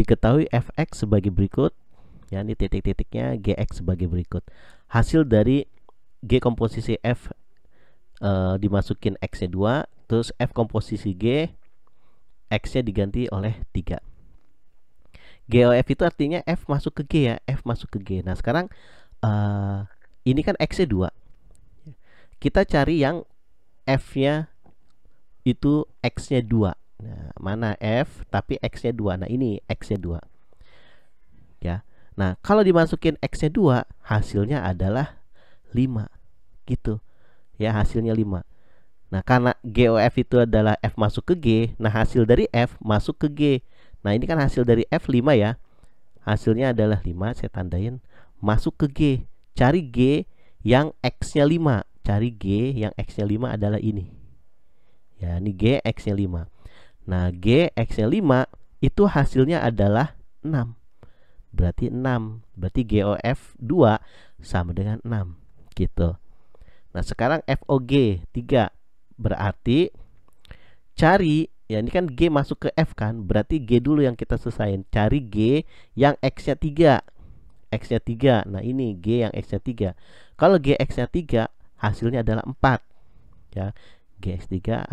Diketahui fx sebagai berikut, ya ini titik-titiknya, gx sebagai berikut. Hasil dari g komposisi f dimasukin x-nya 2, terus f komposisi g, x-nya diganti oleh 3. GOF itu artinya f masuk ke g ya, f masuk ke g. Nah sekarang ini kan x-nya 2. Kita cari yang f-nya itu x-nya 2. Nah, mana f tapi x-nya 2. Nah, ini x-nya 2. Ya. Nah, kalau dimasukin x-nya 2, hasilnya adalah 5. Gitu. Ya, hasilnya 5. Nah, karena GOF itu adalah f masuk ke g, nah hasil dari f masuk ke g. Nah, ini kan hasil dari f 5 ya. Hasilnya adalah 5, saya tandain masuk ke g. Cari g yang x-nya 5. Cari g yang x-nya 5 adalah ini. Ya, ini g x-nya 5. Nah, g x-nya 5 itu hasilnya adalah 6. Berarti 6. Berarti GOF 2 sama dengan 6. Gitu. Nah, sekarang FOG 3. Berarti cari, ya ini kan g masuk ke f kan. Berarti g dulu yang kita selesaiin. Cari g yang x-nya 3. X-nya 3. Nah, ini g yang x-nya 3. Kalau g x-nya 3, hasilnya adalah 4. Ya. GX3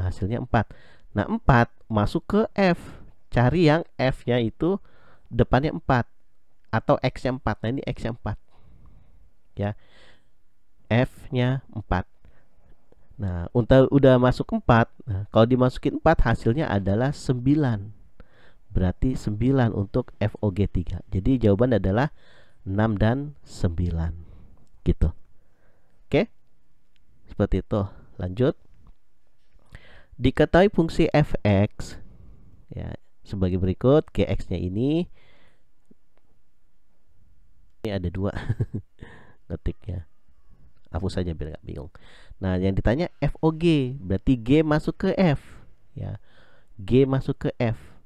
hasilnya 4. Nah, 4 masuk ke F. Cari yang F-nya itu depannya 4 atau X-nya 4. Nah, ini X-nya 4. Ya. F-nya 4. Nah, udah masuk 4. Nah, kalau dimasukin 4 hasilnya adalah 9. Berarti 9 untuk FOG3. Jadi jawaban adalah 6 dan 9. Gitu. Oke? Seperti itu. Lanjut. Diketahui fungsi fx ya sebagai berikut. Gx-nya ini ada 2. Ngetiknya hapus saja biar nggak bingung. Nah, yang ditanya FOG, berarti G masuk ke F ya. G masuk ke F.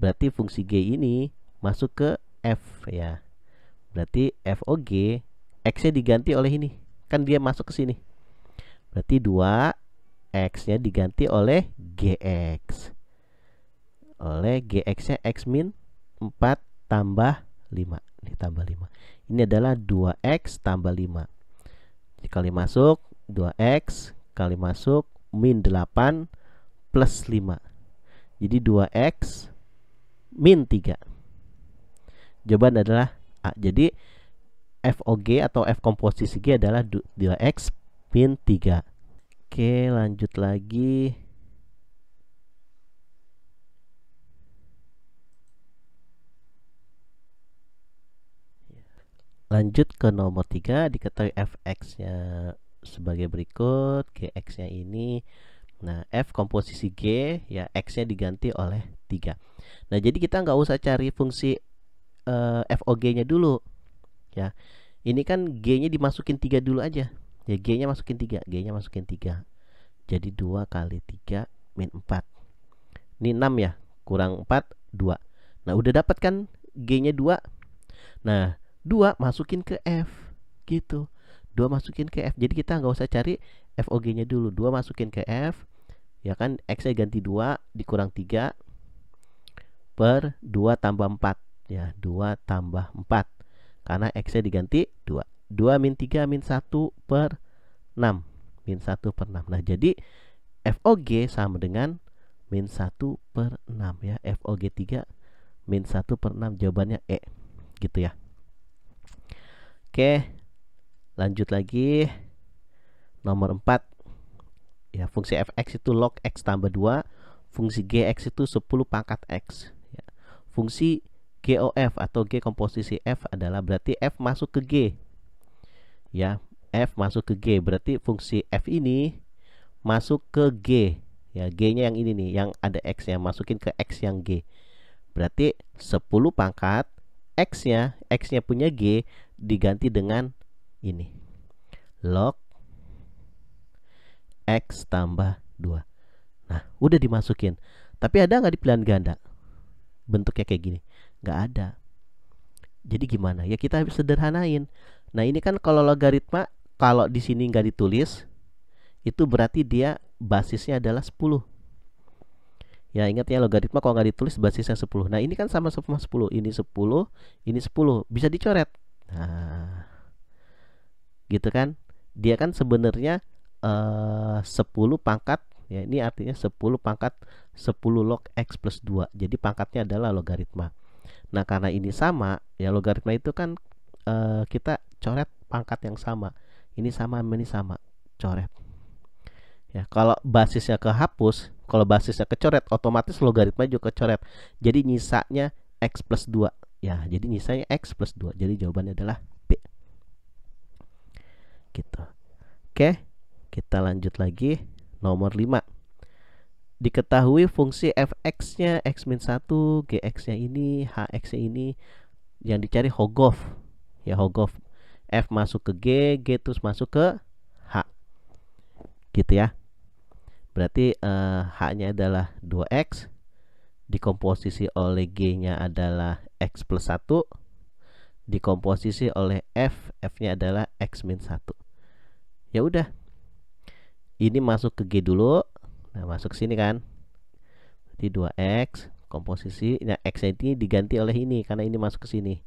Berarti fungsi G ini masuk ke F ya. Berarti FOG X-nya diganti oleh ini. Kan dia masuk ke sini. Berarti 2, X-nya diganti oleh GX. Oleh GX-nya X min 4 tambah 5. Ini tambah 5. Ini adalah 2X tambah 5. Dikali masuk 2X kali masuk min 8 plus 5. Jadi 2X min 3. Jawaban adalah A. Jadi FOG atau F komposisi G adalah 2X min 3. Oke, lanjut lagi. Lanjut ke nomor 3. Diketahui fx-nya sebagai berikut. Gx-nya ini. Nah, F komposisi G ya, X-nya diganti oleh 3. Nah, jadi kita nggak usah cari fungsi FOG-nya dulu ya. Ini kan G-nya dimasukin 3 dulu aja. Ya, G-nya masukin 3. G-nya masukin 3. Jadi 2 kali 3 min 4. Ini 6 ya. Kurang 4, 2. Nah, udah dapat kan G-nya 2. Nah, 2 masukin ke F. Gitu. 2 masukin ke F. Jadi kita nggak usah cari FOG-nya dulu. 2 masukin ke F. Ya kan, X-nya ganti 2 dikurang 3 per 2 tambah 4. Ya, 2 tambah 4. Karena X-nya diganti 2. 2 min 3 min 1 per 6. Min 1 per 6. Nah, jadi FOG sama dengan min 1 per 6 ya. FOG 3 min 1 per 6. Jawabannya E. Gitu ya. Oke, lanjut lagi. Nomor 4 ya, fungsi fx itu log x tambah 2. Fungsi gx itu 10 pangkat x ya. Fungsi GOF atau G komposisi F adalah berarti F masuk ke G ya. F masuk ke G, berarti fungsi F ini masuk ke G ya. G-nya yang ini nih, yang ada X nya, masukin ke X yang G. Berarti 10 pangkat X-nya, X-nya punya G diganti dengan ini. Log X tambah 2. Nah, udah dimasukin. Tapi ada nggak di pilihan ganda? Bentuknya kayak gini. Nggak ada. Jadi gimana? Ya kita harus sederhanain. Nah, ini kan kalau logaritma, kalau di sini nggak ditulis, itu berarti dia basisnya adalah 10. Ya ingat ya, logaritma kalau nggak ditulis basisnya 10. Nah ini kan sama 10, ini 10, ini 10, bisa dicoret. Nah gitu kan, dia kan sebenarnya 10 pangkat, ya ini artinya 10 pangkat 10 log x plus 2. Jadi pangkatnya adalah logaritma. Nah karena ini sama, ya logaritma itu kan kita coret pangkat yang sama. Ini sama, ini sama, coret. Ya, kalau basisnya kehapus, kalau basisnya kecoret, otomatis logaritma juga kecoret. Jadi nyisanya x plus 2. Ya, jadi nyisanya x plus 2. Jadi jawabannya adalah B. Gitu. Oke, kita lanjut lagi. Nomor 5. Diketahui fungsi fx-nya x-1, gx-nya ini, hx-nya ini. Yang dicari Hogov. Ya, Hogov. F masuk ke G, G terus masuk ke H. Gitu ya. Berarti H-nya adalah 2X, dikomposisi oleh G-nya adalah X plus 1, dikomposisi oleh F, F-nya adalah X min 1. Ya udah, ini masuk ke G dulu. Nah masuk sini kan, berarti 2X, komposisi, nah X ini diganti oleh ini, karena ini masuk ke sini.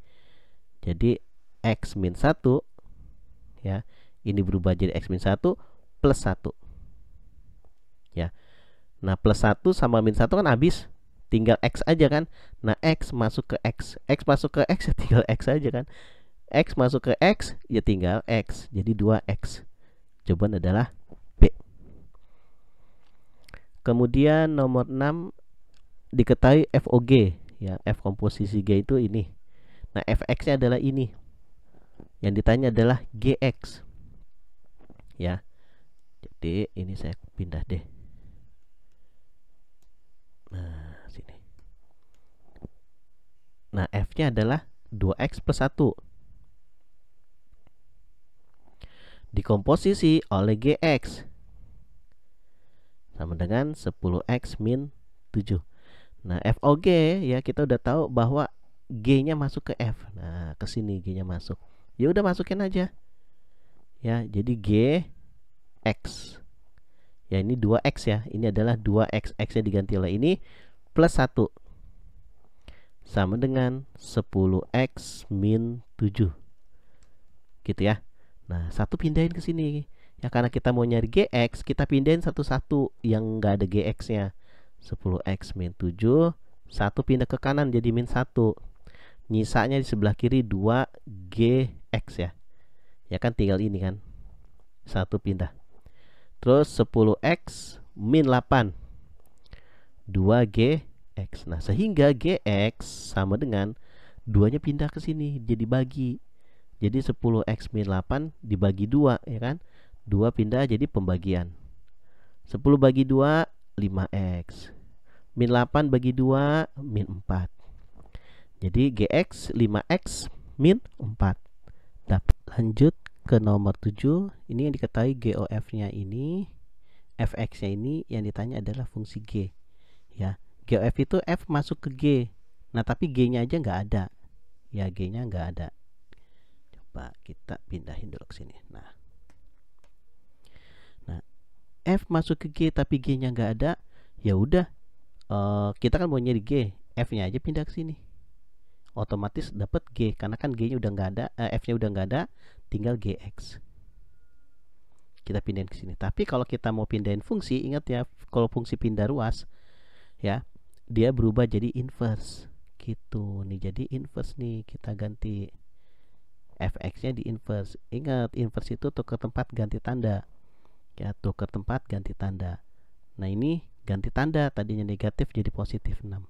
Jadi X min 1, ya, ini berubah jadi X min 1 plus 1. Ya. Nah, plus 1 sama min 1 kan habis. Tinggal X aja kan. Nah, X masuk ke X. X masuk ke X ya tinggal X aja kan. X masuk ke X ya tinggal X. Jadi 2X. Jawaban adalah B. Kemudian nomor 6, diketahui FOG. Ya, F komposisi G itu ini. Nah, Fx-nya adalah ini. Yang ditanya adalah Gx. Ya. Jadi ini saya pindah deh. Nah, sini. Nah, F-nya adalah 2X plus 1. Dikomposisi oleh Gx. Sama dengan 10X min 7. Nah, FOG ya kita udah tahu bahwa G-nya masuk ke F. Nah, ke sini G-nya masuk. Ya udah masukin aja. Ya, jadi Gx. Ya, ini 2X ya. Ini adalah 2X. X-nya diganti oleh ini plus 1. Sama dengan 10X min 7. Gitu ya. Nah, satu pindahin ke sini. Ya karena kita mau nyari Gx, kita pindahin satu-satu yang enggak ada Gx-nya. 10X min 7, satu pindah ke kanan jadi min 1. Nyisanya di sebelah kiri 2Gx ya. Ya kan tinggal ini kan. Satu pindah. Terus 10X min 8. 2Gx. Nah, sehingga Gx sama dengan 2-nya pindah ke sini jadi bagi. Jadi 10X min 8 dibagi 2 ya kan. 2 pindah jadi pembagian. 10 bagi 2 5X. Min 8 bagi 2 min 4. Jadi Gx 5X min 4. Dapat. Lanjut ke nomor 7. Ini yang diketahui GOF-nya ini, Fx-nya ini yang ditanya adalah fungsi G. Ya, GOF itu F masuk ke G. Nah, tapi G-nya aja nggak ada. Ya, G-nya nggak ada. Coba kita pindahin dulu ke sini. Nah, F masuk ke G tapi G-nya nggak ada. Ya udah, kita kan mau nyari G, F-nya aja pindah ke sini. Otomatis dapat G karena kan G-nya udah nggak ada, F-nya udah nggak ada, tinggal Gx. Kita pindahin ke sini. Tapi kalau kita mau pindahin fungsi, ingat ya, kalau fungsi pindah ruas, ya, dia berubah jadi inverse. Gitu nih, jadi inverse nih, kita ganti Fx-nya di inverse. Ingat, inverse itu tukar tempat ganti tanda. Ya, tukar tempat ganti tanda. Nah, ini ganti tanda, tadinya negatif jadi positif 6.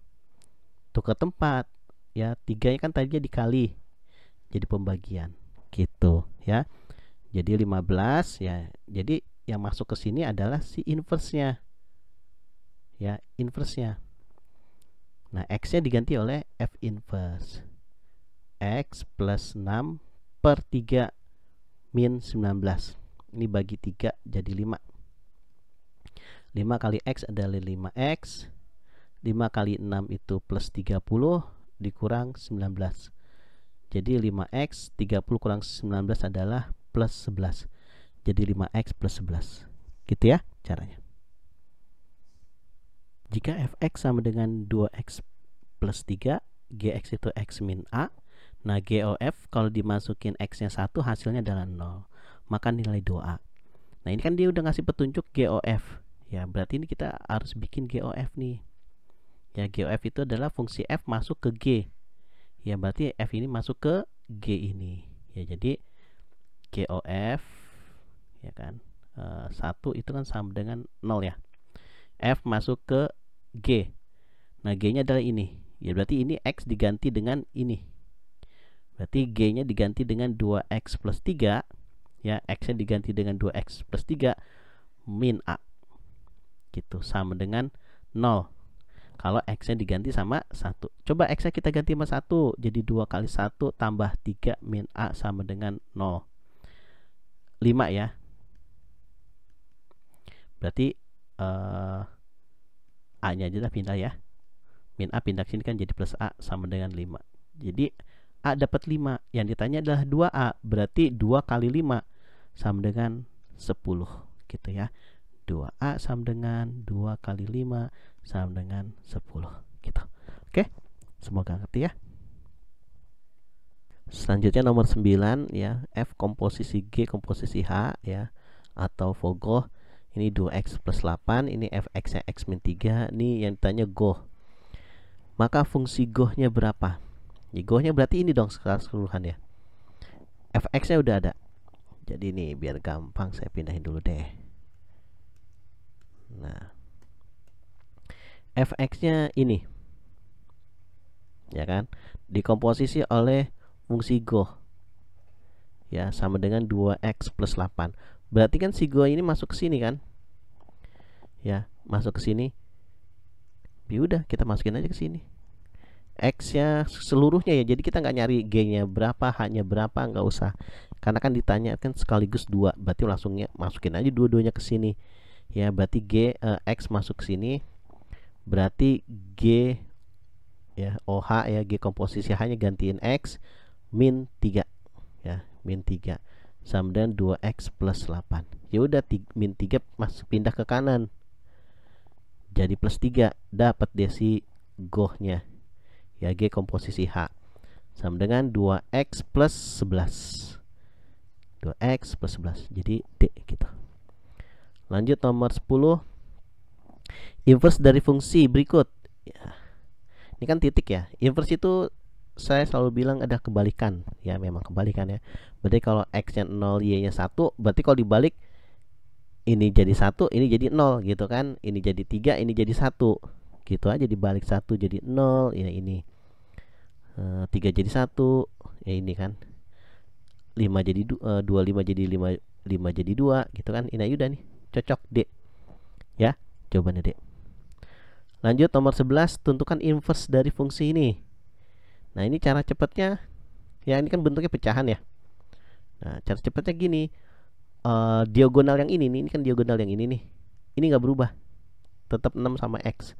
Tukar tempat, ya, 3-nya kan tadinya dikali jadi pembagian. Gitu, ya. Jadi 15 ya. Jadi yang masuk ke sini adalah si inverse-nya. Ya, inverse-nya. Nah, X-nya diganti oleh F inverse. X plus 6 per 3 min 19. Ini bagi 3 jadi 5. 5 kali X adalah 5X. 5 kali 6 itu plus 30 dikurang 19. Jadi 5X 30 kurang 19 adalah plus 11. Jadi 5X plus 11. Gitu ya caranya. Jika fx sama dengan 2x plus 3, gx itu x min a. Nah, GOF kalau dimasukin x-nya 1 hasilnya adalah 0. Maka nilai 2A. Nah, ini kan dia udah ngasih petunjuk GOF. Ya, berarti ini kita harus bikin GOF nih. Ya, GOF itu adalah fungsi f masuk ke G. Ya, berarti f ini masuk ke G ini. Ya, jadi GOF ya kan 1 itu kan sama dengan 0 ya. F masuk ke G. Nah, G-nya adalah ini. Ya, berarti ini X diganti dengan ini. Berarti G-nya diganti dengan 2X plus 3. Ya, X-nya diganti dengan 2X plus 3 min A. Gitu, sama dengan 0. Kalau X-nya diganti sama 1. Coba X-nya kita ganti sama 1. Jadi 2 kali 1 tambah 3 min A sama dengan 0. 5 ya. Berarti A-nya aja lah pindah ya. Min A pindah ke sini kan jadi plus A sama dengan 5. Jadi A dapat 5. Yang ditanya adalah 2A. Berarti 2 kali 5 sama dengan 10. Gitu ya. 2A sama dengan 2 kali 5 sama dengan 10. Gitu. Oke. Semoga ngerti ya. Selanjutnya nomor 9 ya. F komposisi G komposisi H ya. Atau Vogoh. Ini 2X plus 8. Ini Fx nya X min 3. Ini yang ditanya Goh. Maka fungsi Goh-nya berapa? Ya, Goh-nya berarti ini dong keseluruhan ya. Fx-nya udah ada. Jadi ini biar gampang saya pindahin dulu deh. Nah, Fx-nya ini. Ya kan? Dikomposisi oleh fungsi Goh. Ya, sama dengan 2X plus 8. Berarti kan si Goh ini masuk ke sini kan? Ya, masuk ke sini. Ya udah, kita masukin aja ke sini. X-nya seluruhnya ya. Jadi kita nggak nyari G-nya berapa, H-nya berapa, nggak usah. Karena kan ditanya kan sekaligus 2. Berarti langsungnya masukin aja dua-duanya ke sini. Ya, berarti X masuk ke sini. Berarti G ya, OH ya, G komposisi H-nya gantiin X min 3. Ya, min 3 sama dengan 2X plus 8. Ya udah, min 3 masuk pindah ke kanan. Jadi plus 3, dapat dia si Goh-nya. Ya, G komposisi H sama dengan 2X plus 11. 2X plus 11. Jadi D gitu. Lanjut nomor 10. Inverse dari fungsi berikut. Ya. Ini kan titik ya. Inverse itu saya selalu bilang ada kebalikan. Ya, memang kebalikan ya. Berarti kalau X-nya 0, Y-nya 1, berarti kalau dibalik ini jadi 1, ini jadi 0 gitu kan. Ini jadi 3, ini jadi 1. Gitu aja, dibalik 1 jadi 0, ya ini. 3 jadi 1, ya ini kan. 5 jadi 2, 5 jadi 5 jadi 2 gitu kan. Ini udah nih, cocok D. Ya, jawabannya D. Lanjut nomor 11, tentukan inverse dari fungsi ini. Nah, ini cara cepatnya. Ya, ini kan bentuknya pecahan ya. Nah, cara cepatnya gini. Diagonal yang ini kan diagonal yang ini nih. Ini nggak berubah. Tetap 6 sama X.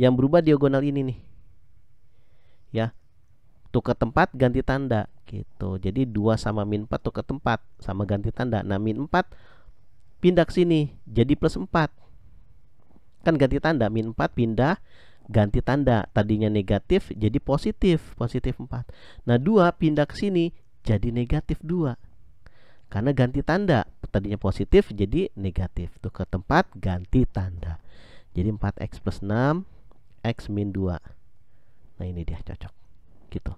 Yang berubah diagonal ini nih. Ya. Tukar tempat, ganti tanda gitu. Jadi 2 sama min 4 tukar tempat sama ganti tanda. Nah, min 4 pindah ke sini jadi plus 4. Kan ganti tanda, min 4 pindah ganti tanda. Tadinya negatif jadi positif, positif 4. Nah, 2 pindah ke sini jadi negatif 2. Karena ganti tanda, tadinya positif jadi negatif. Tukar tempat, ganti tanda. Jadi 4X plus 6, X min 2. Nah, ini dia cocok. Gitu.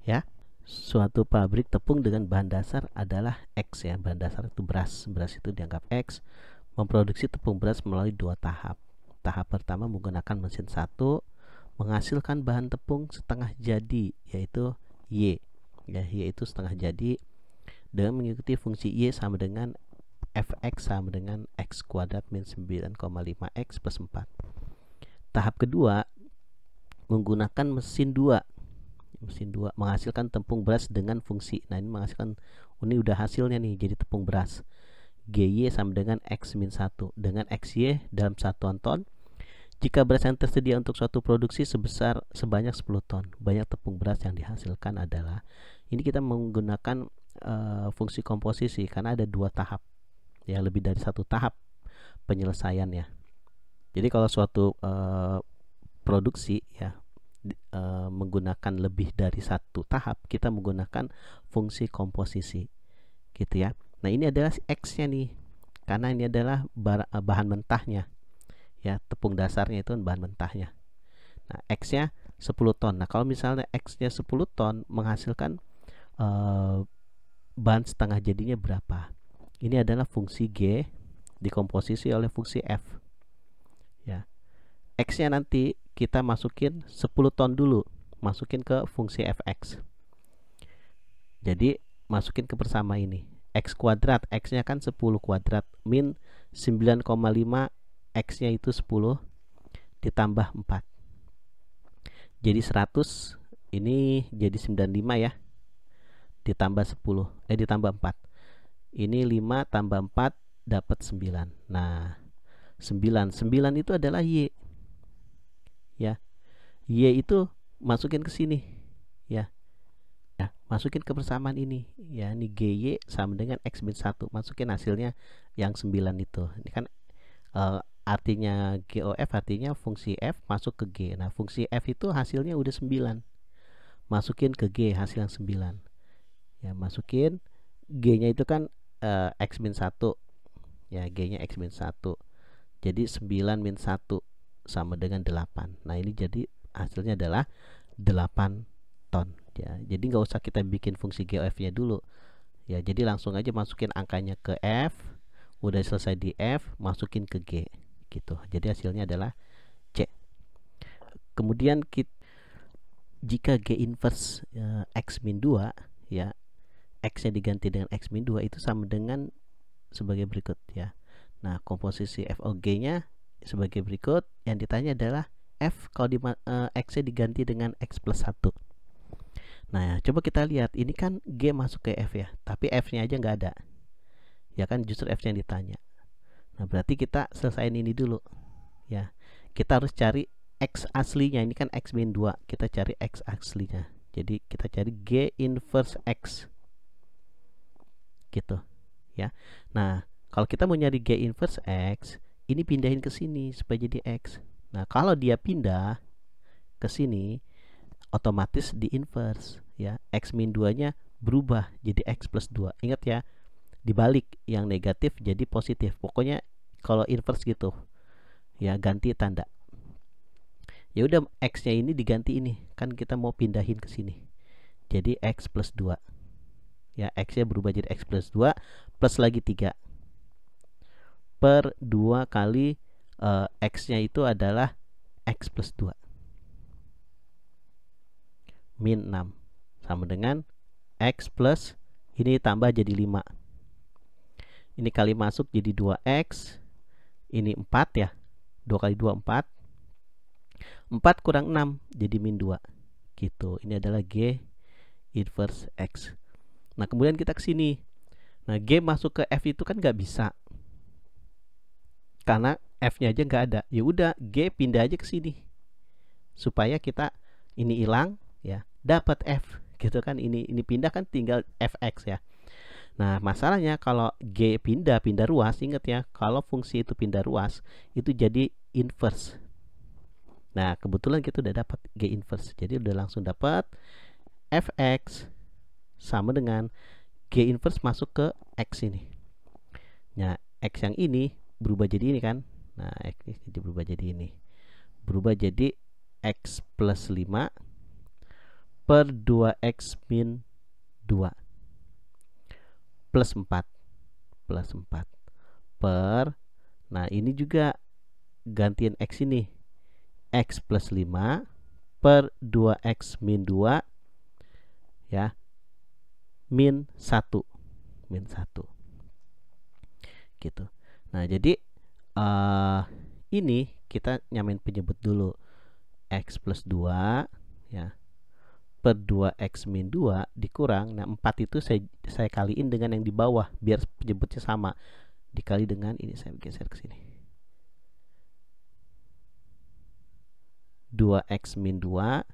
Ya. Suatu pabrik tepung dengan bahan dasar adalah X ya. Bahan dasar itu beras. Beras itu dianggap X. Memproduksi tepung beras melalui 2 tahap. Tahap pertama menggunakan mesin 1 menghasilkan bahan tepung setengah jadi, yaitu Y. Ya, Y itu setengah jadi dengan mengikuti fungsi Y sama dengan Fx sama dengan X kuadrat min 9,5X plus 4. Tahap kedua menggunakan mesin 2. Mesin 2 menghasilkan tepung beras dengan fungsi. Nah, ini menghasilkan, ini udah hasilnya nih, jadi tepung beras. GY sama dengan X min 1 dengan XY dalam satuan ton. Jika beras yang tersedia untuk suatu produksi sebanyak 10 ton, banyak tepung beras yang dihasilkan adalah, ini kita menggunakan fungsi komposisi karena ada 2 tahap. Ya, lebih dari 1 tahap penyelesaiannya. Jadi kalau suatu produksi ya menggunakan lebih dari satu tahap, kita menggunakan fungsi komposisi gitu ya. Nah ini adalah X-nya nih, karena ini adalah bahan mentahnya ya, tepung dasarnya itu bahan mentahnya. Nah X-nya 10 ton. Nah kalau misalnya X-nya 10 ton menghasilkan bahan setengah jadinya berapa? Ini adalah fungsi G dikomposisi oleh fungsi F ya. X-nya nanti kita masukin 10 ton dulu, masukin ke fungsi fx. Jadi masukin ke bersama ini. X kuadrat, X-nya kan 10 kuadrat min 9,5, X-nya itu 10 ditambah 4. Jadi 100, ini jadi 95 ya. Ditambah 10, ditambah 4. Ini 5 tambah 4 dapat 9. Nah, 9 itu adalah Y. Ya. Y itu masukin ke sini ya. Ya, masukin ke persamaan ini ya. Ini GY sama dengan X min 1. Masukin hasilnya yang 9 itu. Ini kan artinya GOF artinya fungsi F masuk ke G. Nah, fungsi F itu hasilnya udah 9. Masukin ke G hasil yang 9. Ya, masukin G-nya itu kan X min 1. Ya, G-nya X min 1. Jadi 9 min 1 sama dengan 8. Nah, ini jadi hasilnya adalah 8 ton ya. Jadi nggak usah kita bikin fungsi GOF-nya dulu ya. Jadi langsung aja masukin angkanya ke F. Udah selesai di F, masukin ke G gitu. Jadi hasilnya adalah C. Kemudian jika G inverse X min 2 ya, X-nya diganti dengan X min 2 itu sama dengan sebagai berikut ya. Nah, komposisi FOG-nya sebagai berikut. Yang ditanya adalah F kalau X-nya diganti dengan X plus 1. Nah, coba kita lihat. Ini kan G masuk ke F ya, tapi F-nya aja nggak ada. Ya kan, justru F-nya yang ditanya. Nah, berarti kita selesaiin ini dulu. Ya, kita harus cari X aslinya. Ini kan X min 2. Kita cari X aslinya. Jadi kita cari G inverse X. Gitu. Ya. Nah, kalau kita mau nyari G inverse X, ini pindahin ke sini supaya jadi X. Nah, kalau dia pindah ke sini, otomatis di inverse ya. X min 2 nya berubah jadi X plus 2. Ingat ya, dibalik, yang negatif jadi positif. Pokoknya kalau inverse gitu ya, ganti tanda. Ya udah, X nya ini diganti ini, kan kita mau pindahin ke sini, jadi X plus 2 ya. X nya berubah jadi X plus 2 plus lagi 3 per 2 kali X nya itu adalah X plus 2 min 6 sama dengan X plus ini tambah jadi 5. Ini kali masuk jadi 2X. Ini 4 ya. 2 kali 2 4. 4 kurang 6 jadi min 2. Gitu. Ini adalah G inverse X. Nah, kemudian kita ke sini. Nah, G masuk ke F itu kan nggak bisa, karena F-nya aja nggak ada. Ya udah, G pindah aja ke sini supaya kita ini hilang ya, dapat F gitu kan. Ini pindah kan, tinggal Fx ya. Nah, masalahnya kalau G pindah ruas, ingat ya, kalau fungsi itu pindah ruas itu jadi inverse. Nah, kebetulan kita udah dapat G inverse. Jadi udah langsung dapat Fx sama dengan G inverse masuk ke X ini. Nah, X yang ini berubah jadi ini kan. Nah, X ini jadi berubah jadi ini. Berubah jadi X plus 5 per 2X min 2 plus 4 per, nah ini juga gantian X ini, X plus 5 per 2X min 2 ya, min 1 gitu. Nah, jadi ini kita nyamain penyebut dulu, X plus 2 ya per 2X min 2 dikurang. Nah, 4 itu saya kaliin dengan yang di bawah biar penyebutnya sama, dikali dengan ini, saya geser ke sini, 2X min 2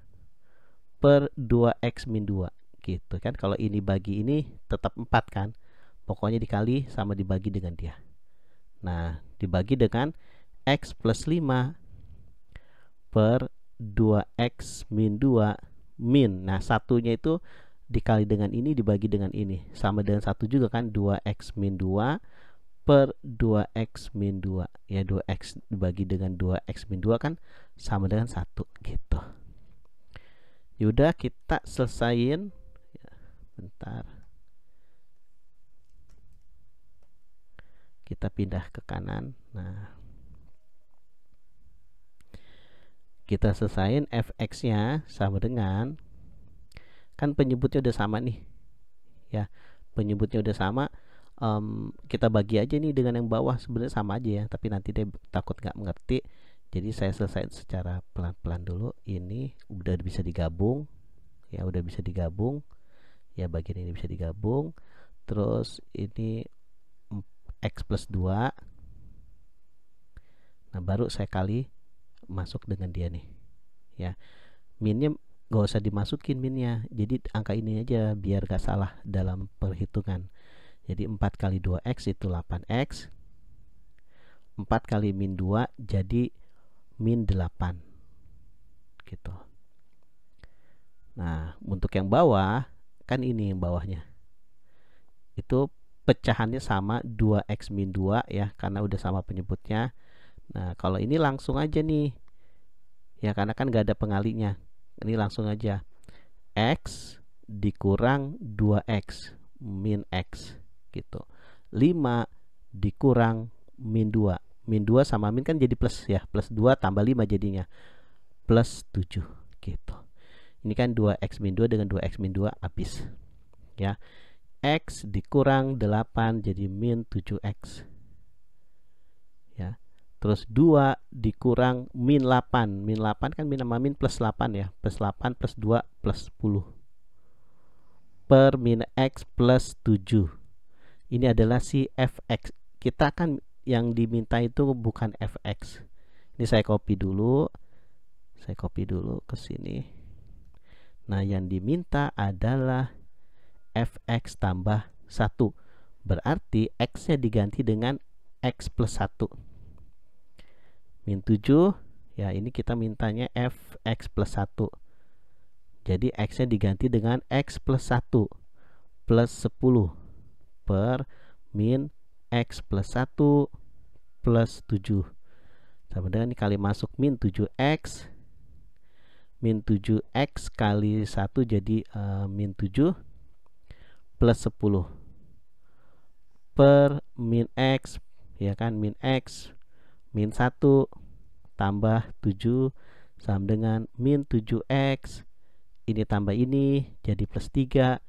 per 2X min 2 gitu kan. Kalau ini bagi ini tetap 4 kan, pokoknya dikali sama dibagi dengan dia. Nah, dibagi dengan X plus 5 per 2X min 2 min. Nah, satunya itu dikali dengan ini dibagi dengan ini. Sama dengan 1 juga kan, 2X min 2 per 2X min 2. Ya, 2X dibagi dengan 2X min 2 kan sama dengan 1 gitu. Yaudah, kita selesain. Ya, bentar. Kita pindah ke kanan. Nah, kita selesain fx-nya sama dengan, kan penyebutnya udah sama nih ya, penyebutnya udah sama. Kita bagi aja nih dengan yang bawah, sebenarnya sama aja ya, tapi nanti dia takut nggak mengerti, jadi saya selesaikan secara pelan-pelan dulu. Ini udah bisa digabung ya, udah bisa digabung ya, bagian ini bisa digabung. Terus ini X plus 2, nah baru saya kali masuk dengan dia nih ya. Minnya gak usah dimasukin minnya, jadi angka ini aja biar gak salah dalam perhitungan. Jadi 4 kali 2X itu 8X, 4 kali min 2 jadi min 8 gitu. Nah, untuk yang bawah kan ini, yang bawahnya itu pecahannya sama 2X min 2 ya, karena udah sama penyebutnya. Nah, kalau ini langsung aja nih ya, karena kan gak ada pengalinya, ini langsung aja X dikurang 2X min X gitu. 5 dikurang min 2. Min 2 sama min kan jadi plus ya, plus 2 tambah 5 jadinya plus 7 gitu. Ini kan 2X min 2 dengan 2X min 2 habis ya. X dikurang 8 jadi min 7X ya. Terus 2 dikurang min 8. Min 8 kan min sama min plus 8 ya. Plus 8 plus 2 plus 10. Per min X plus 7. Ini adalah si fx. Kita kan yang diminta itu bukan fx. Ini saya copy dulu. Saya copy dulu ke sini. Nah, yang diminta adalah fx tambah 1. Berarti x-nya diganti dengan x plus 1. Min 7 ya, ini kita mintanya fx plus 1, jadi x nya diganti dengan x plus 1 plus 10 per min x plus 1 plus 7 sama dengan ini kali masuk min 7x, min 7x kali 1 jadi min 7 plus 10 per min x ya kan, min x min 1 tambah 7 sama dengan min 7x, ini tambah ini jadi plus 3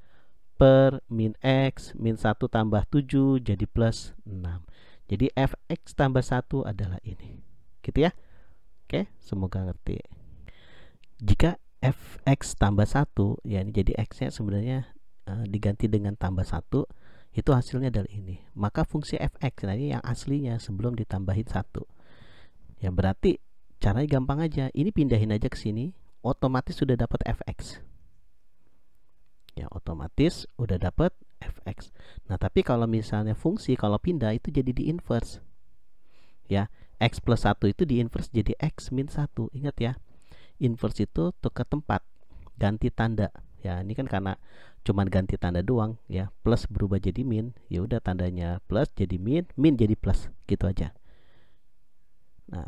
per min x min 1 tambah 7 jadi plus 6. Jadi fx tambah 1 adalah ini gitu ya. Oke, semoga ngerti. Jika fx tambah 1 ya, ini jadi x nya sebenarnya diganti dengan tambah 1, itu hasilnya adalah ini. Maka fungsi fx nah ini yang aslinya sebelum ditambahin 1 ya, berarti caranya gampang aja, ini pindahin aja ke sini, otomatis sudah dapat fx ya, otomatis udah dapat fx. Nah, tapi kalau misalnya fungsi kalau pindah itu jadi di inverse ya, x plus 1 itu di inverse jadi x min 1. Ingat ya, inverse itu tukar tempat, ganti tanda ya. Ini kan karena cuman ganti tanda doang ya, plus berubah jadi min, ya udah tandanya plus jadi min, min jadi plus gitu aja. Nah,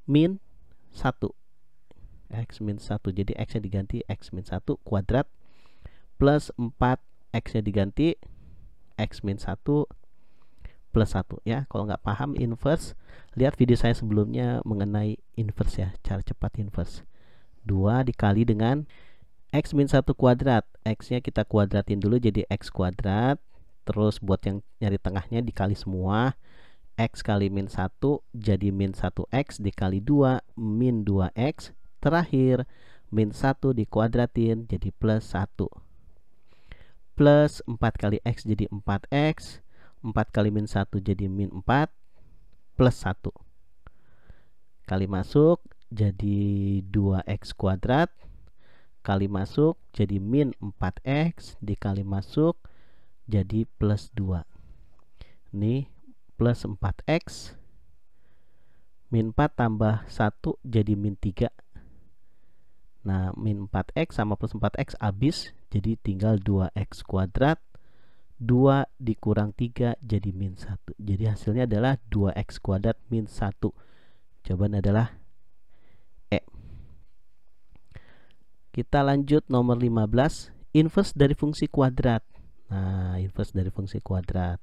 min 1 x min 1 jadi x nya diganti x min 1 kuadrat plus 4 x nya diganti x min 1 plus 1 ya. Kalau nggak paham inverse, lihat video saya sebelumnya mengenai inverse ya, cara cepat inverse. 2 dikali dengan x min 1 kuadrat, x nya kita kuadratin dulu jadi x kuadrat, terus buat yang nyari tengahnya dikali semua, x kali min 1 jadi min 1x dikali 2 min 2x, terakhir min 1 dikuadratin jadi plus 1 plus 4 kali x jadi 4x, 4 kali min 1 jadi min 4 plus 1 kali masuk jadi 2x kuadrat, kali masuk jadi min 4x, dikali masuk jadi plus 2. Nih plus 4x Min 4 tambah 1 jadi min 3. Nah, min 4x sama plus 4x habis, jadi tinggal 2x kuadrat. 2 dikurang 3 jadi min 1. Jadi hasilnya adalah 2x kuadrat min 1. Jawaban adalah E. Kita lanjut nomor 15, inverse dari fungsi kuadrat. Nah, inverse dari fungsi kuadrat.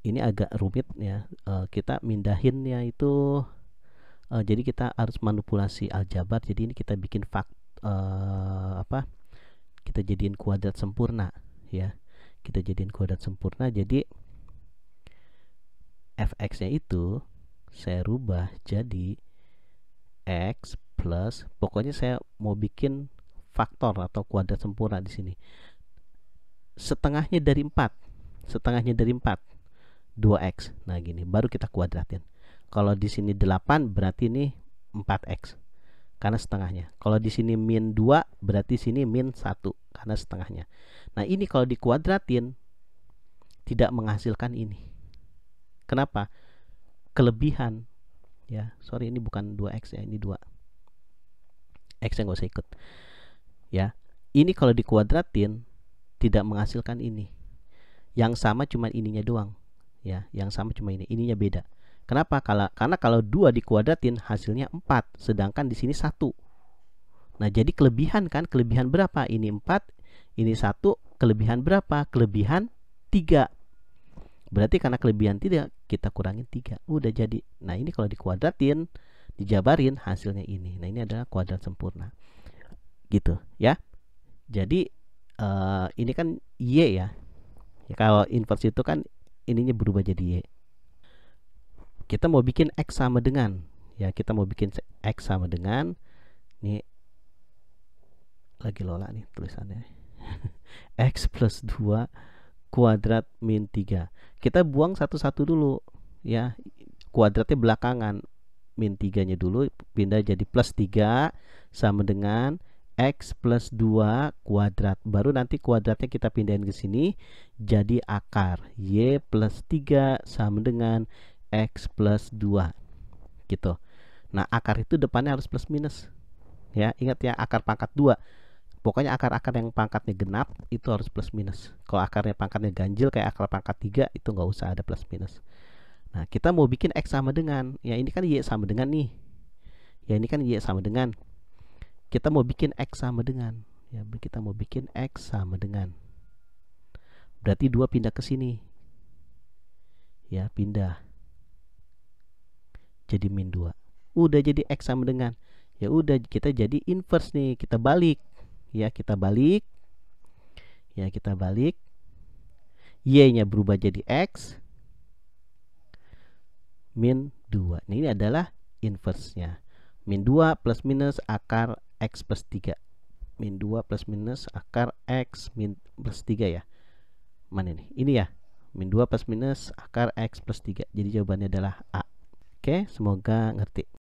Ini agak rumit ya. Kita mindahinnya itu jadi kita harus manipulasi aljabar. Jadi ini kita bikin kita jadiin kuadrat sempurna ya. Kita jadiin kuadrat sempurna. Jadi fx-nya itu saya rubah jadi x plus, pokoknya saya mau bikin faktor atau kuadrat sempurna di sini. Setengahnya dari 4. Setengahnya dari 4. 2x. Nah, gini, baru kita kuadratin. Kalau di sini 8 berarti ini 4x karena setengahnya. Kalau di sini min 2 berarti sini min 1 karena setengahnya. Nah, ini kalau dikuadratin tidak menghasilkan ini. Kenapa? Kelebihan. Ya, sorry, ini bukan 2x ya, ini 2. X yang gak usah ikut. Ya, ini kalau dikuadratin tidak menghasilkan ini. Yang sama cuma ininya doang. Ya, yang sama cuma ini, ininya beda. Kenapa? Karena kalau 2 dikuadratin hasilnya 4, sedangkan di sini 1. Nah, jadi kelebihan kan? Kelebihan berapa? Ini 4, ini 1, kelebihan berapa? Kelebihan 3. Berarti karena kelebihan 3 kita kurangin 3. Udah jadi. Nah, ini kalau dikuadratin, dijabarin hasilnya ini. Nah, ini adalah kuadrat sempurna. Gitu, ya. Jadi ini kan Y ya. Ya, kalau inverse itu kan ininya berubah jadi Y. Kita mau bikin X sama dengan, ya, kita mau bikin X sama dengan, nih lagi lola nih tulisannya. X plus 2 kuadrat min 3. Kita buang satu-satu dulu ya, kuadratnya belakangan. Min 3 nya dulu pindah jadi plus 3 sama dengan X plus 2 kuadrat. Baru nanti kuadratnya kita pindahin ke sini jadi akar. Y plus 3 sama dengan X plus 2 gitu. Nah, akar itu depannya harus plus minus ya. Ingat ya, akar pangkat 2. Pokoknya akar-akar yang pangkatnya genap itu harus plus minus. Kalau akarnya pangkatnya ganjil kayak akar pangkat 3 itu nggak usah ada plus minus. Nah, kita mau bikin X sama dengan, ya ini kan Y sama dengan nih. Ya ini kan Y sama dengan. Kita mau bikin X sama dengan, ya kita mau bikin X sama dengan. Berarti 2 pindah ke sini. Ya, pindah. Jadi min 2. Udah jadi X sama dengan. Ya udah, kita jadi inverse nih, kita balik. Ya, kita balik. Ya, kita balik. Y-nya berubah jadi X min 2. Nah, ini adalah inverse-nya. Min 2 plus minus akar X plus 3. Min 2 plus minus akar X min plus 3 ya. Mana ini? Ini ya. Min 2 plus minus akar X plus 3. Jadi jawabannya adalah A. Oke, semoga ngerti.